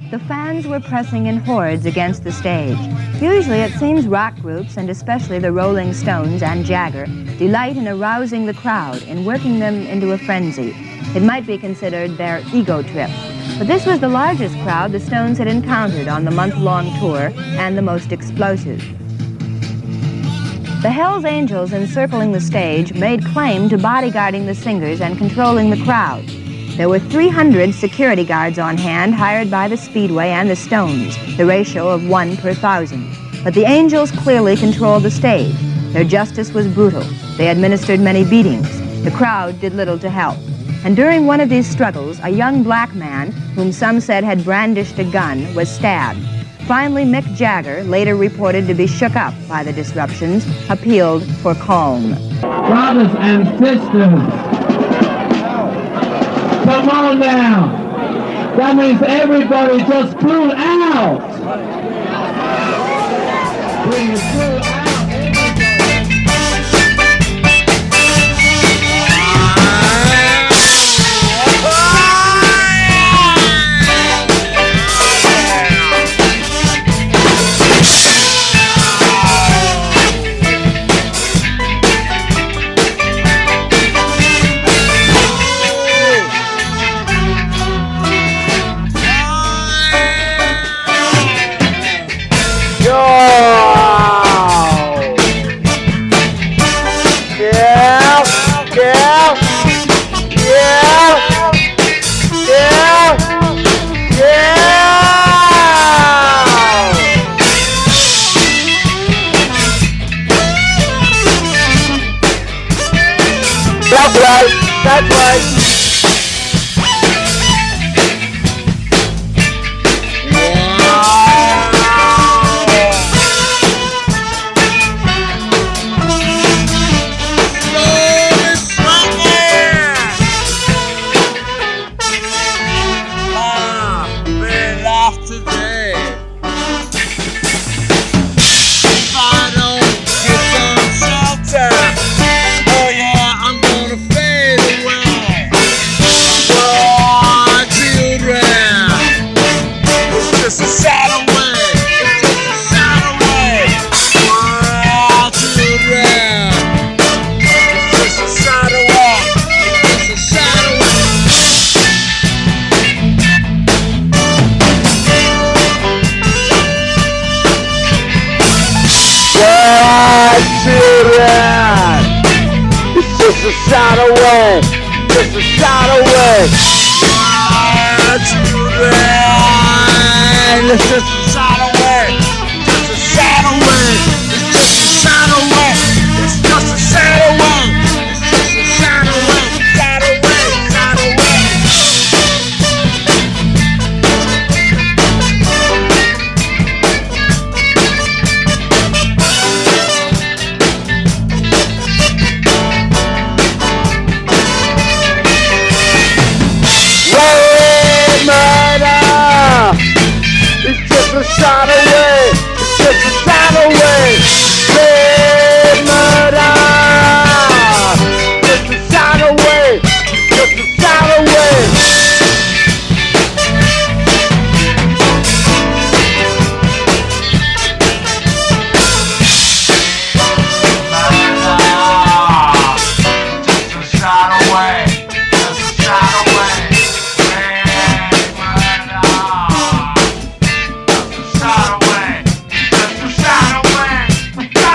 The fans were pressing in hordes against the stage. Usually it seems rock groups, and especially the Rolling Stones and Jagger, delight in arousing the crowd, in working them into a frenzy. It might be considered their ego trip. But this was the largest crowd the Stones had encountered on the month-long tour, and the most explosive. The Hells Angels encircling the stage made claim to bodyguarding the singers and controlling the crowd. There were 300 security guards on hand hired by the Speedway and the Stones, the ratio of 1 per 1,000. But the Angels clearly controlled the stage. Their justice was brutal. They administered many beatings. The crowd did little to help. And during one of these struggles, a young black man, whom some said had brandished a gun, was stabbed. Finally, Mick Jagger, later reported to be shook up by the disruptions, appealed for calm. Brothers and sisters, come on now. That means everybody just pull out. Please pull out. That's right. It's just a shot away, just a shot away. It's just a shot away, just a shot away. It's just a shot away, it's just a shot away. It's just a shot away, shot away, shot away. A shot away, it's just a shot away. Red murder, just a shot away, just a shot away.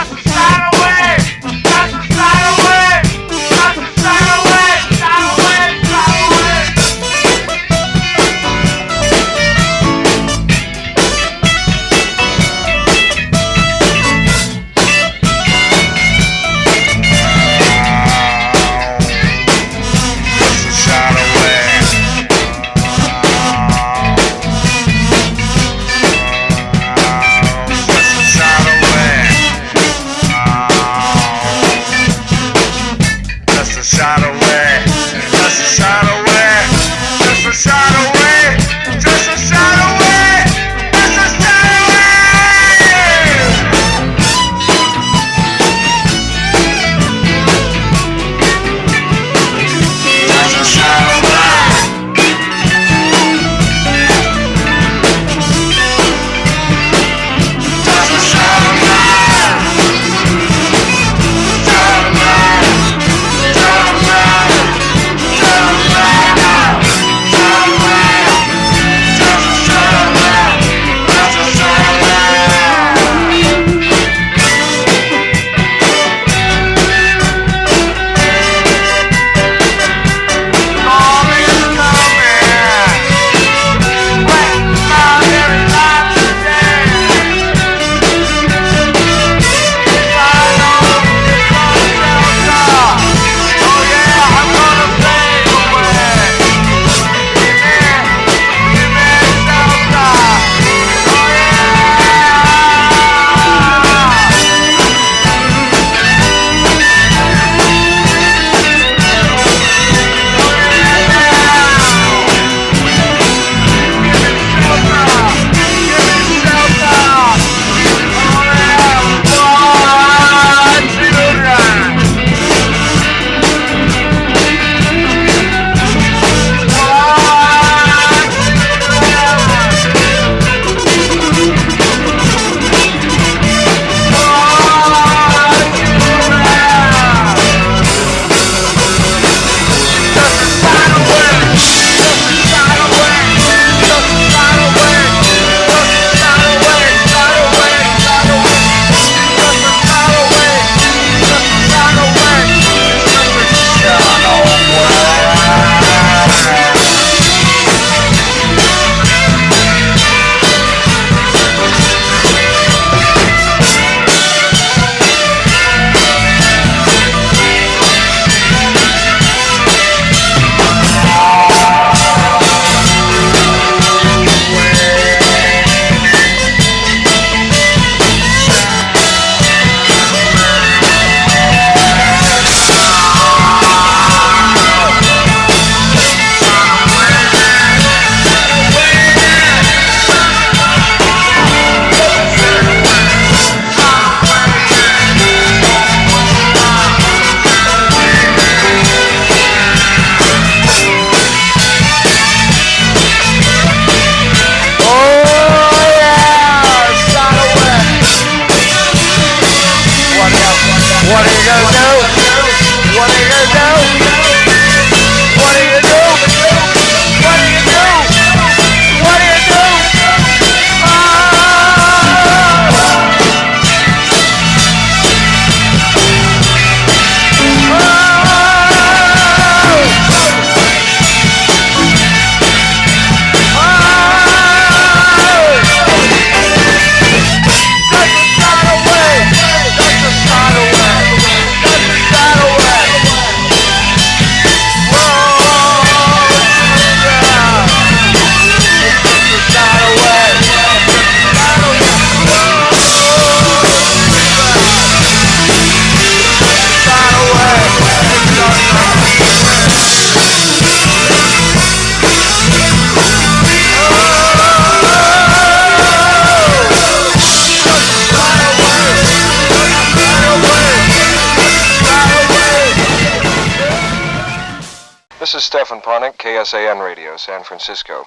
This is Stefan Ponick, KSAN Radio, San Francisco.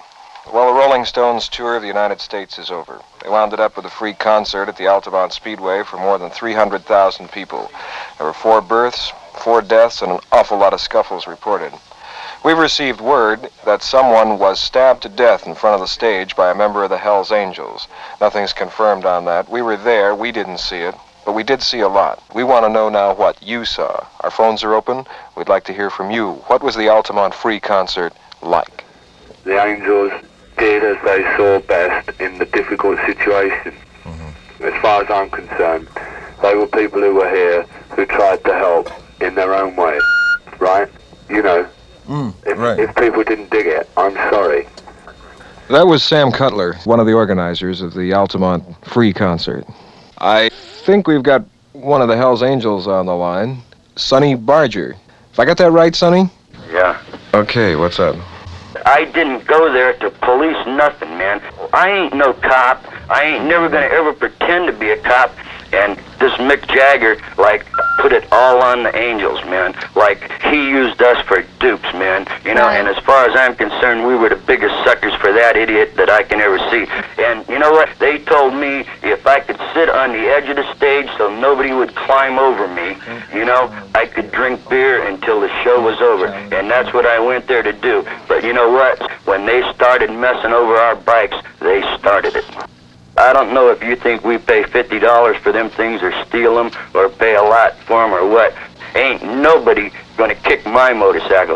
Well, the Rolling Stones tour of the United States is over. They wound it up with a free concert at the Altamont Speedway for more than 300,000 people. There were 4 births, 4 deaths, and an awful lot of scuffles reported. We've received word that someone was stabbed to death in front of the stage by a member of the Hells Angels. Nothing's confirmed on that. We were there, we didn't see it, but we did see a lot. We want to know now what you saw. Our phones are open. We'd like to hear from you. What was the Altamont Free concert like? The Angels did as they saw best in the difficult situation. As far as I'm concerned, they were people who were here who tried to help in their own way, right? You know, if people didn't dig it, I'm sorry. That was Sam Cutler, one of the organizers of the Altamont Free concert. I think we've got one of the Hells Angels on the line, Sonny Barger. If I got that right, Sonny? Yeah. Okay, what's up? I didn't go there to police nothing, man. I ain't no cop. I ain't never gonna ever pretend to be a cop. And this Mick Jagger, like, put it all on the Angels, man. Like, he used us for dupes, man. You know, and as far as I'm concerned, we were the biggest suckers for that idiot that I can ever see. And you know what? They told me if I could sit on the edge of the stage so nobody would climb over me, you know, I could drink beer until the show was over. And that's what I went there to do. But you know what? When they started messing over our bikes, they started it. I don't know if you think we pay $50 for them things or steal them or pay a lot for them or what. Ain't nobody gonna kick my motorcycle.